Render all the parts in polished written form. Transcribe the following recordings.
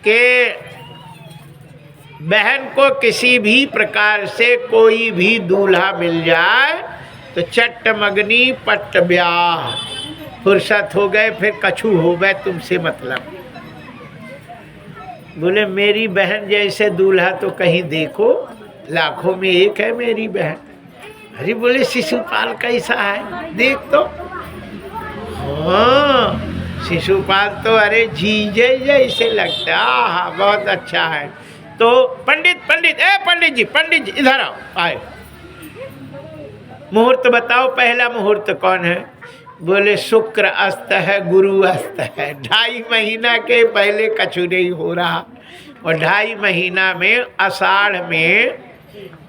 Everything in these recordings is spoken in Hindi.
कि बहन को किसी भी प्रकार से कोई भी दूल्हा मिल जाए तो चट्ट मगनी पट्ट ब्याह, फुर्सत हो गए फिर कछु हो गए, तुमसे मतलब। बोले मेरी बहन जैसे दूल्हा तो कहीं देखो, लाखों में एक है मेरी बहन। अरे बोले शिशुपाल कैसा है, देख तो। हाँ शिशुपाल तो अरे जीजे जैसे लगता है, हाँ बहुत अच्छा है। तो पंडित पंडित जी इधर आओ, आए। मुहूर्त बताओ, पहला मुहूर्त कौन है? बोले शुक्र अस्त है, गुरु अस्त है। 2.5 महीना के पहले कछु नहीं हो रहा, और 2.5 महीना में आषाढ़ में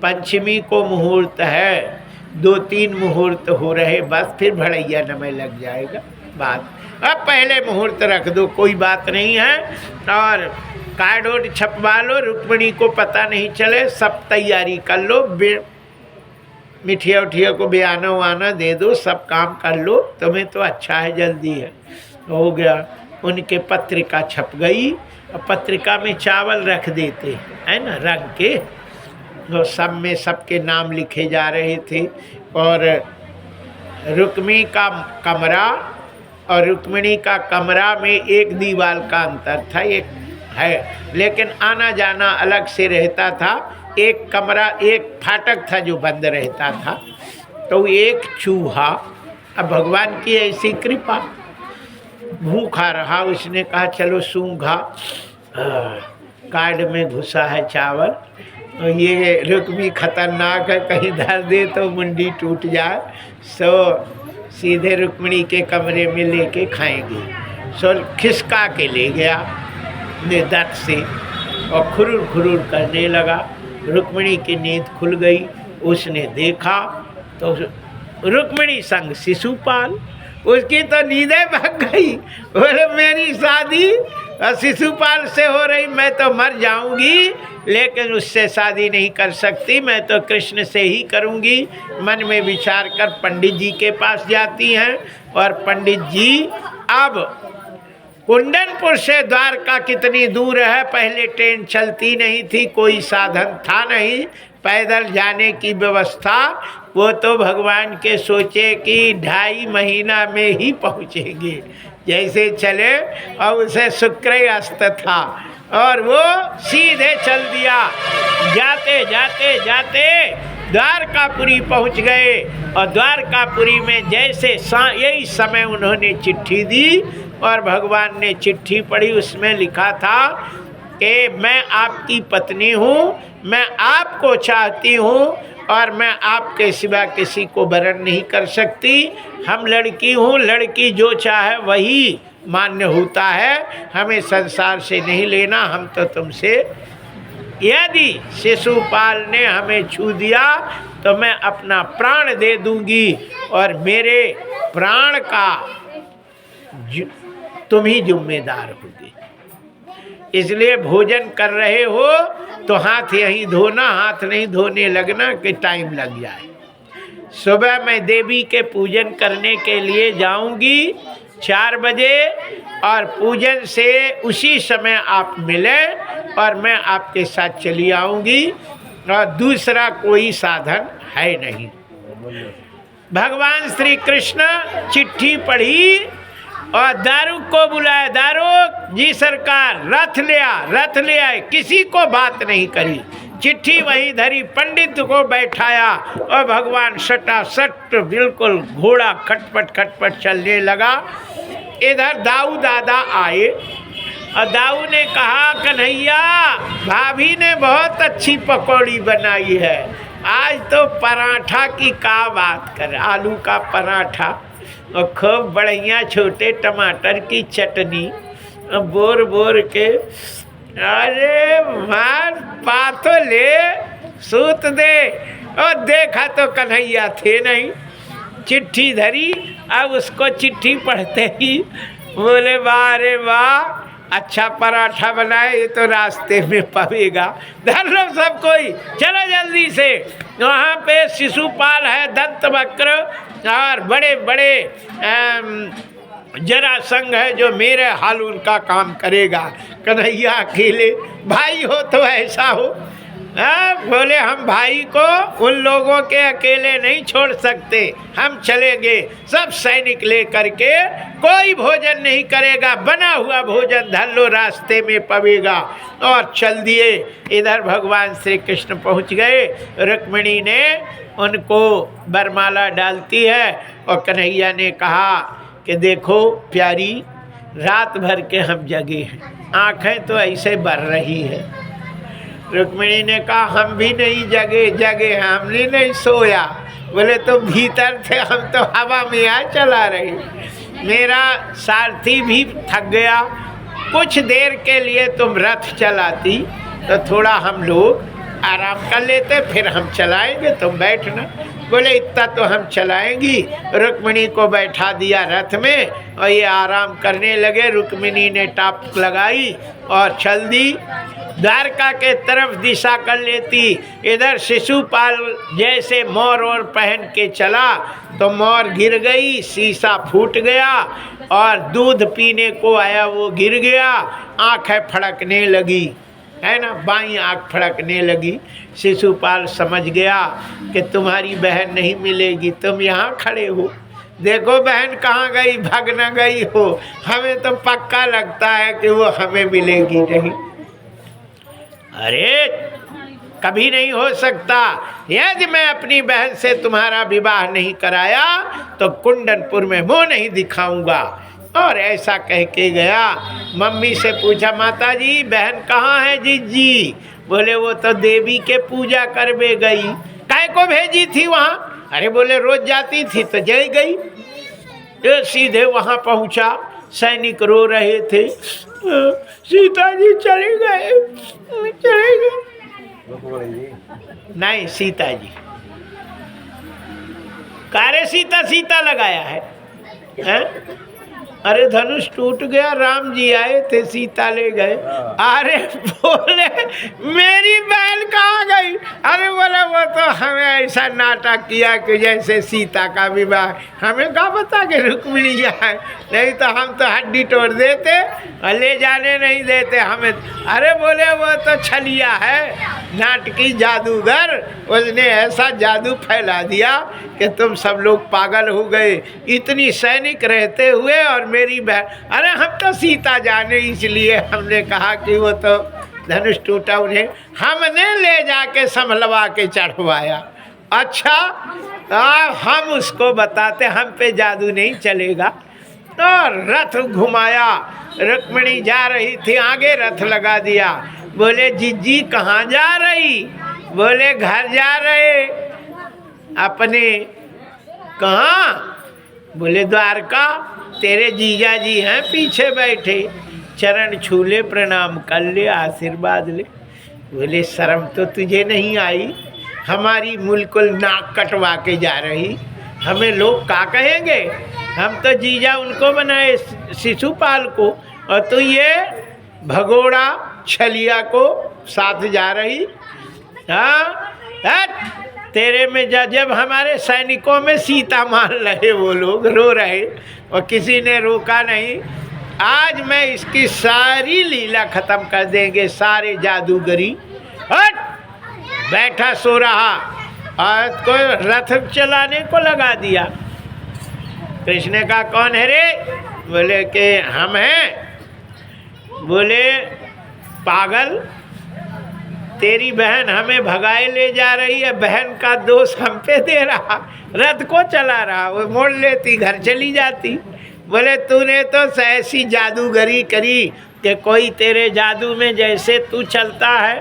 पंचमी को मुहूर्त है, 2-3 मुहूर्त हो रहे, बस फिर भड़ैया नमय लग जाएगा बात। अब पहले मुहूर्त रख दो, कोई बात नहीं है, और कार्ड वोर्ड छपवा लो, रुक्मिणी को पता नहीं चले, सब तैयारी कर लो, मिठिया उठिया को बयाना वाना दे दो, सब काम कर लो, तुम्हें तो अच्छा है, जल्दी है। हो गया, उनके पत्रिका छप गई, और पत्रिका में चावल रख देते है ना रंग के, तो सब में सबके नाम लिखे जा रहे थे। और रुक्मिणी का कमरा और रुक्मिणी का कमरा में एक दीवार का अंतर था, एक है, लेकिन आना जाना अलग से रहता था। एक कमरा, एक फाटक था जो बंद रहता था। तो एक चूहा, अब भगवान की ऐसी कृपा, भूखा रहा, उसने कहा चलो सूंघा, कार्ड में घुसा है चावल, तो ये रुक्मी खतरनाक है, कहीं धर दे तो मुंडी टूट जाए, सो सीधे रुक्मिणी के कमरे में लेके खाएंगे। सो खिसका के ले गया दर्द से, और खुरुर खुरुर करने लगा। रुक्मिणी की नींद खुल गई, उसने देखा तो रुक्मिणी संग शिशुपाल, उसकी तो नींदें भाग गई। बोले मेरी शादी शिशुपाल से हो रही, मैं तो मर जाऊंगी, लेकिन उससे शादी नहीं कर सकती, मैं तो कृष्ण से ही करूंगी। मन में विचार कर पंडित जी के पास जाती हैं, और पंडित जी अब कुंदनपुर से द्वारका कितनी दूर है, पहले ट्रेन चलती नहीं थी, कोई साधन था नहीं, पैदल जाने की व्यवस्था, वो तो भगवान के सोचे कि 2.5 महीना में ही पहुँचेंगे। जैसे चले, और उसे शुक्र अस्त था, और वो सीधे चल दिया। जाते जाते जाते द्वारकापुरी पहुंच गए, और द्वारकापुरी में जैसे यही समय उन्होंने चिट्ठी दी, और भगवान ने चिट्ठी पढ़ी, उसमें लिखा था कि मैं आपकी पत्नी हूँ, मैं आपको चाहती हूँ, और मैं आपके सिवा किसी को वरण नहीं कर सकती। हम लड़की हूँ, लड़की जो चाहे वही मान्य होता है, हमें संसार से नहीं लेना, हम तो तुमसे, यदि शिशुपाल ने हमें छू दिया तो मैं अपना प्राण दे दूंगी, और मेरे प्राण का तुम ही जिम्मेदार होगी। इसलिए भोजन कर रहे हो तो हाथ यहीं धोना, हाथ नहीं धोने लगना कि टाइम लग जाए। सुबह मैं देवी के पूजन करने के लिए जाऊंगी 4 बजे, और पूजन से उसी समय आप मिलें, और मैं आपके साथ चली आऊंगी, और दूसरा कोई साधन है नहीं। भगवान श्री कृष्ण चिट्ठी पढ़ी, और दारुक को बुलाया, दारुक जी सरकार, रथ ले आए, किसी को बात नहीं करी, चिट्ठी वहीं धरी, पंडित को बैठाया, और भगवान सटासट बिल्कुल घोड़ा खटपट खटपट चलने लगा। इधर दाऊ दादा आए, और दाऊ ने कहा कन्हैया भाभी ने बहुत अच्छी पकौड़ी बनाई है, आज तो पराठा की का बात कर, आलू का पराठा, और खूब बढ़िया छोटे टमाटर की चटनी, बोर बोर के, अरे मार पातो ले सूत दे। और देखा तो कन्हैया थे नहीं, चिट्ठी धरी, अब उसको चिट्ठी पढ़ते ही बोले वाह रे वाह, अच्छा पराठा बनाए, ये तो रास्ते में पवेगा, धर लो सब कोई, चलो जल्दी से। वहाँ पे शिशुपाल है, दंतवक्र, और बड़े बड़े जरासंध है जो मेरे हाल उनका काम करेगा। कन्हैया अकेले भाई हो तो ऐसा हो। बोले हम भाई को उन लोगों के अकेले नहीं छोड़ सकते, हम चलेंगे सब सैनिक लेकर के, कोई भोजन नहीं करेगा, बना हुआ भोजन धर लो रास्ते में पवेगा। और चल दिए। इधर भगवान श्री कृष्ण पहुंच गए। रुक्मिणी ने उनको वरमाला डालती है और कन्हैया ने कहा कि देखो प्यारी, रात भर के हम जगे हैं, आँखें तो ऐसे भर रही है। रुक्मिणी ने कहा हम भी नहीं जगे हमने नहीं सोया। बोले तो भीतर थे, हम तो हवा में आ चला रहे। मेरा सारथी भी थक गया, कुछ देर के लिए तुम रथ चलाती तो थोड़ा हम लोग आराम कर लेते, फिर हम चलाएंगे, तुम बैठना। बोले इतना तो हम चलाएंगी। रुक्मिणी को बैठा दिया रथ में और ये आराम करने लगे। रुक्मिणी ने टाप लगाई और चल दी, द्वारका के तरफ दिशा कर लेती। इधर शिशुपाल जैसे मोर और पहन के चला तो मोर गिर गई, शीशा फूट गया और दूध पीने को आया वो गिर गया, आँखें फड़कने लगी, है ना, बाईं आँख फड़कने लगी। शिशुपाल समझ गया कि तुम्हारी बहन नहीं मिलेगी, तुम यहाँ खड़े हो, देखो बहन कहाँ गई, भाग न गई हो, हमें तो पक्का लगता है कि वो हमें मिलेगी नहीं। अरे कभी नहीं हो सकता, यदि मैं अपनी बहन से तुम्हारा विवाह नहीं कराया तो कुंडनपुर में मुँह नहीं दिखाऊंगा। और ऐसा कह के गया। मम्मी से पूछा माता जी बहन कहाँ है जीजी? बोले वो तो देवी के पूजा करवे गई। काय को भेजी थी वहाँ? अरे बोले रोज जाती थी तो जय गई। तो सीधे वहाँ पहुँचा, सैनिक रो रहे थे, सीता जी चले गए। नहीं सीता जी, कारे सीता सीता लगाया है? अरे धनुष टूट गया, राम जी आए थे सीता ले गए। अरे बोले मेरी बहन कहाँ गई? अरे बोले वो तो हमें ऐसा नाटक किया कि जैसे सीता का विवाह, हमें क्या पता कि रुक्मिणी है, नहीं तो हम तो हड्डी तोड़ देते और ले जाने नहीं देते हमें। अरे बोले वो तो छलिया है, नाटकी जादूगर, उसने ऐसा जादू फैला दिया कि तुम सब लोग पागल हो गए, इतनी सैनिक रहते हुए और मेरी बहन। अरे हम तो सीता जाने, इसलिए हमने कहा कि वो तो धनुष टूटा, उन्हें हमने ले जाके संभलवा के चढ़वाया। अच्छा हम उसको बताते, हम पे जादू नहीं चलेगा। और रथ घुमाया, रुक्मिणी जा रही थी, आगे रथ लगा दिया। बोले जीजी कहाँ जा रही? बोले घर जा रहे। अपने कहाँ? बोले द्वारका, तेरे जीजा जी हैं पीछे बैठे, चरण छू ले, प्रणाम कर ले, आशीर्वाद ले। बोले शर्म तो तुझे नहीं आई? हमारी मुल्कुल नाक कटवा के जा रही, हमें लोग क्या कहेंगे? हम तो जीजा उनको बनाए शिशुपाल को, और तू ये भगोड़ा छलिया को साथ जा रही। हाँ तेरे में जब हमारे सैनिकों में सीता मान रहे, वो लोग रो रहे और किसी ने रोका नहीं। आज मैं इसकी सारी लीला खत्म कर देंगे, सारे जादूगरी। हट बैठा सो रहा और कोई रथ चलाने को लगा दिया। कृष्ण ने कहा कौन है रे? बोले कि हम हैं। बोले पागल, तेरी बहन हमें भगाए ले जा रही है, बहन का दोष हम पे दे रहा, रथ को चला रहा, वो मोड़ लेती घर चली जाती। बोले तूने तो ऐसी जादूगरी करी कि कोई तेरे जादू में जैसे तू चलता है,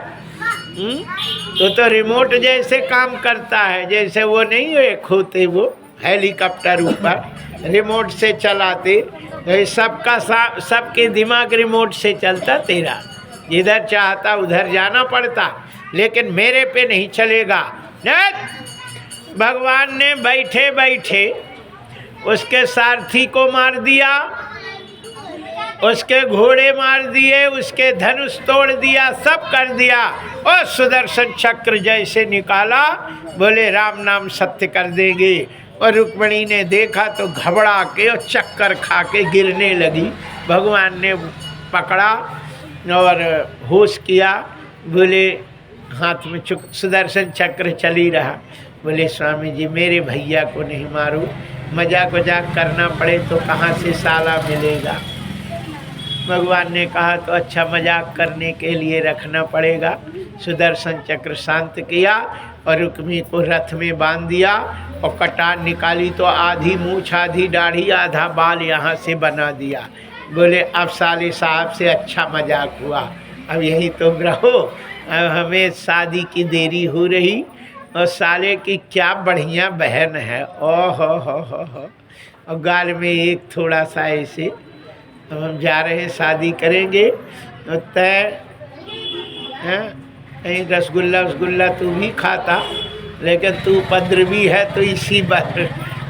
तो रिमोट जैसे काम करता है, जैसे वो नहीं एक होते वो हेलीकॉप्टर ऊपर रिमोट से चलाते, तो सबका सबके दिमाग रिमोट से चलता, तेरा जिधर चाहता उधर जाना पड़ता, लेकिन मेरे पे नहीं चलेगा। भगवान ने बैठे बैठे उसके सारथी को मार दिया, उसके घोड़े मार दिए, उसके धनुष तोड़ दिया, सब कर दिया, और सुदर्शन चक्र जैसे निकाला। बोले राम नाम सत्य कर देंगे। और रुक्मिणी ने देखा तो घबरा के और चक्कर खा के गिरने लगी। भगवान ने पकड़ा और होश किया। बोले हाथ में सुदर्शन चक्र चली रहा। बोले स्वामी जी मेरे भैया को नहीं मारो, मजाक वजाक करना पड़े तो कहाँ से साला मिलेगा। भगवान ने कहा तो अच्छा मजाक करने के लिए रखना पड़ेगा। सुदर्शन चक्र शांत किया और रुक्मी को रथ में बांध दिया और कटार निकाली तो आधी मूछ आधी दाढ़ी आधा बाल यहाँ से बना दिया। बोले अब साले साहब से अच्छा मजाक हुआ, अब यही तो रहो, अब हमें शादी की देरी हो रही और साले की क्या बढ़िया बहन है। ओह हो और गाल में एक थोड़ा सा ऐसे। अब हम जा रहे हैं शादी करेंगे तो तय कहीं रसगुल्ला तू भी खाता, लेकिन तू उपद्रवी है तो इसी बार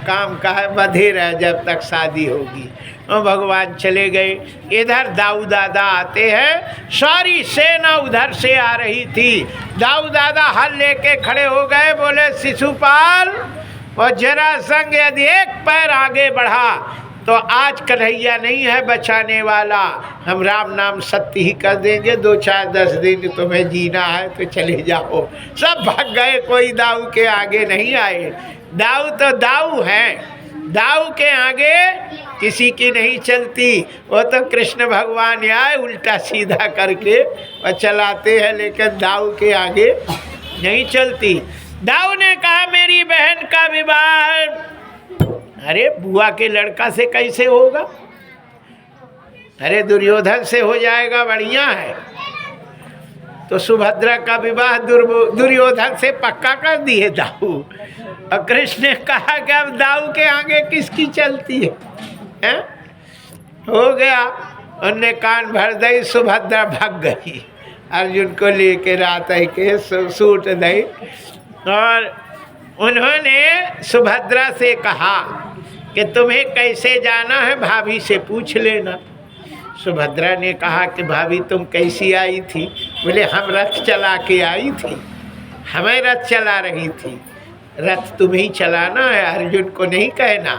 काम का है, बधे रह जब तक शादी होगी। और भगवान चले गए। इधर दाऊ दादा आते हैं, सारी सेना उधर से आ रही थी। दाऊ दादा हल लेके खड़े हो गए। बोले शिशुपाल और जरासंध यदि एक पैर आगे बढ़ा तो आज कन्हैया नहीं है बचाने वाला, हम राम नाम सत्य ही कर देंगे। 2-4-10 दिन तुम्हें जीना है तो चले जाओ। सब भाग गए, कोई दाऊ के आगे नहीं आए। दाऊ तो दाऊ है, दाऊ के आगे किसी की नहीं चलती। वो तो कृष्ण भगवान आए उल्टा सीधा करके और चलाते हैं, लेकिन दाऊ के आगे नहीं चलती। दाऊ ने कहा मेरी बहन का विवाह अरे बुआ के लड़का से कैसे होगा, अरे दुर्योधन से हो जाएगा, बढ़िया है। तो सुभद्रा का विवाह दुर्योधन से पक्का कर दिए दाऊ। और कृष्ण ने कहा कि अब दाऊ के आगे किसकी चलती है? हो गया, उनने कान भर दई, सुभद्रा भाग गई। अर्जुन को लेके रात आई के सूट दई और उन्होंने सुभद्रा से कहा कि तुम्हें कैसे जाना है भाभी से पूछ लेना। सुभद्रा ने कहा कि भाभी तुम कैसी आई थी? बोले हम रथ चला के आई थी, हमें रथ चला रही थी। रथ तुम्हें चलाना है, अर्जुन को नहीं कहना।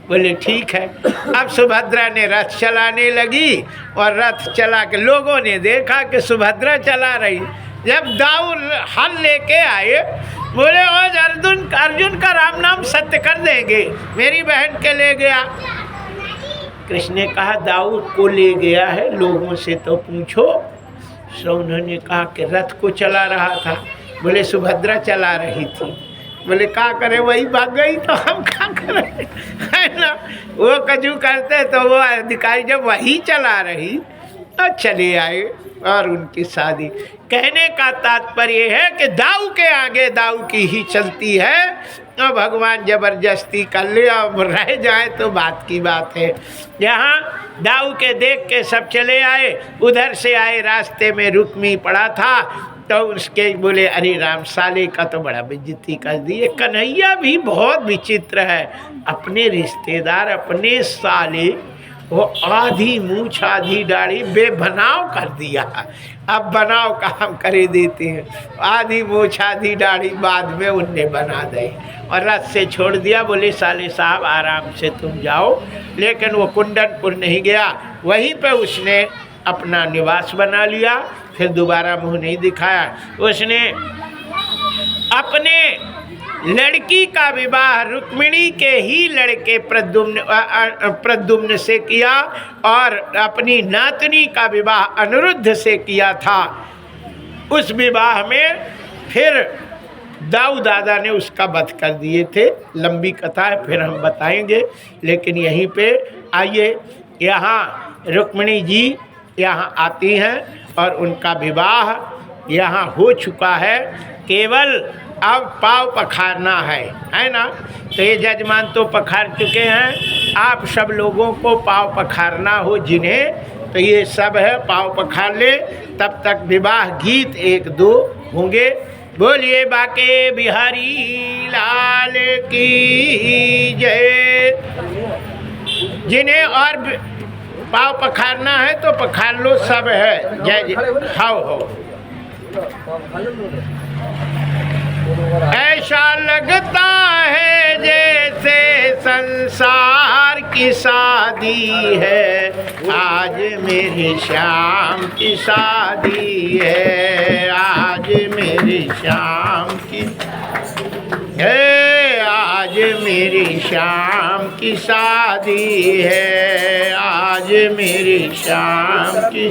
बोले ठीक है। अब सुभद्रा ने रथ चलाने लगी और रथ चला के लोगों ने देखा कि सुभद्रा चला रही। जब दाऊ हल लेके आए बोले आज अर्जुन का राम नाम सत्य कर देंगे, मेरी बहन के ले गया। कृष्ण ने कहा दाऊ को ले गया है, लोगों से तो पूछो। सो उन्होंने कहा कि रथ को चला रहा था। बोले सुभद्रा चला रही थी। बोले क्या करे, वही भाग गई तो हम क्या करें, है ना। वो कजू करते तो वो अधिकारी जब वही चला रही तो चले आए और उनकी शादी। कहने का तात्पर्य है कि दाऊ के आगे दाऊ की ही चलती है। और भगवान जबरदस्ती कर ले और रह जाए तो बात की बात है। यहाँ दाऊ के देख के सब चले आए। उधर से आए, रास्ते में रुक्मी पड़ा था तो उसके बोले अरे राम साले का तो बड़ा बेइज्जती कर दी। कन्हैया भी बहुत विचित्र है, अपने रिश्तेदार अपने साले वो आधी मूछ आधी दाढ़ी बेबनाव कर दिया। अब बनाव का हम करे देते हैं, आधी मूछ आधी दाढ़ी बाद में उनने बना दी और रथ से छोड़ दिया। बोले साले साहब आराम से तुम जाओ। लेकिन वो कुंदनपुर नहीं गया, वहीं पे उसने अपना निवास बना लिया, फिर दोबारा मुंह नहीं दिखाया। उसने अपने लड़की का विवाह रुक्मिणी के ही लड़के प्रद्युम्न से किया और अपनी नातनी का विवाह अनिरुद्ध से किया था। उस विवाह में फिर दाऊ दादा ने उसका वध कर दिए थे। लंबी कथा है, फिर हम बताएंगे। लेकिन यहीं पे आइए, यहाँ रुक्मिणी जी यहाँ आती हैं और उनका विवाह यहाँ हो चुका है। केवल अब पाँव पखारना है ना। तो ये जजमान तो पखार चुके हैं, आप सब लोगों को पाँव पखारना हो जिन्हें, तो ये सब है, पाँव पखार ले। तब तक विवाह गीत 1-2 होंगे। बोलिए बाके बिहारी लाल की जय। जिन्हें और पाँव पखारना है तो पखार लो, सब है। जय जय। हो ऐसा लगता है जैसे संसार की शादी है, आज मेरी शाम की शादी है, आज मेरी शाम की है, आज मेरी शाम की शादी है, आज मेरी शाम की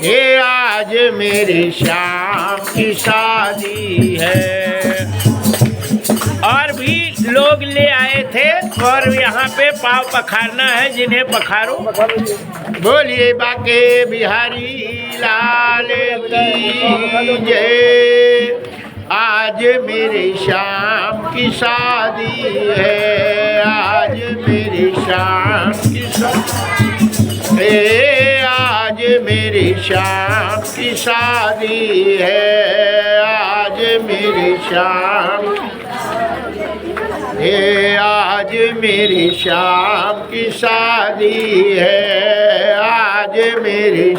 ये आज मेरी शाम की शादी है। और भी लोग ले आए थे और यहाँ पे पाव पखारना है, जिन्हें पखारो। बोलिए बाके बिहारी लाल की जय। आज मेरी शाम की शादी है, आज मेरी शाम की शादी है, आज मेरी शाम की शादी है, आज मेरी शाम ये आज मेरी शाम की शादी है, आज मेरी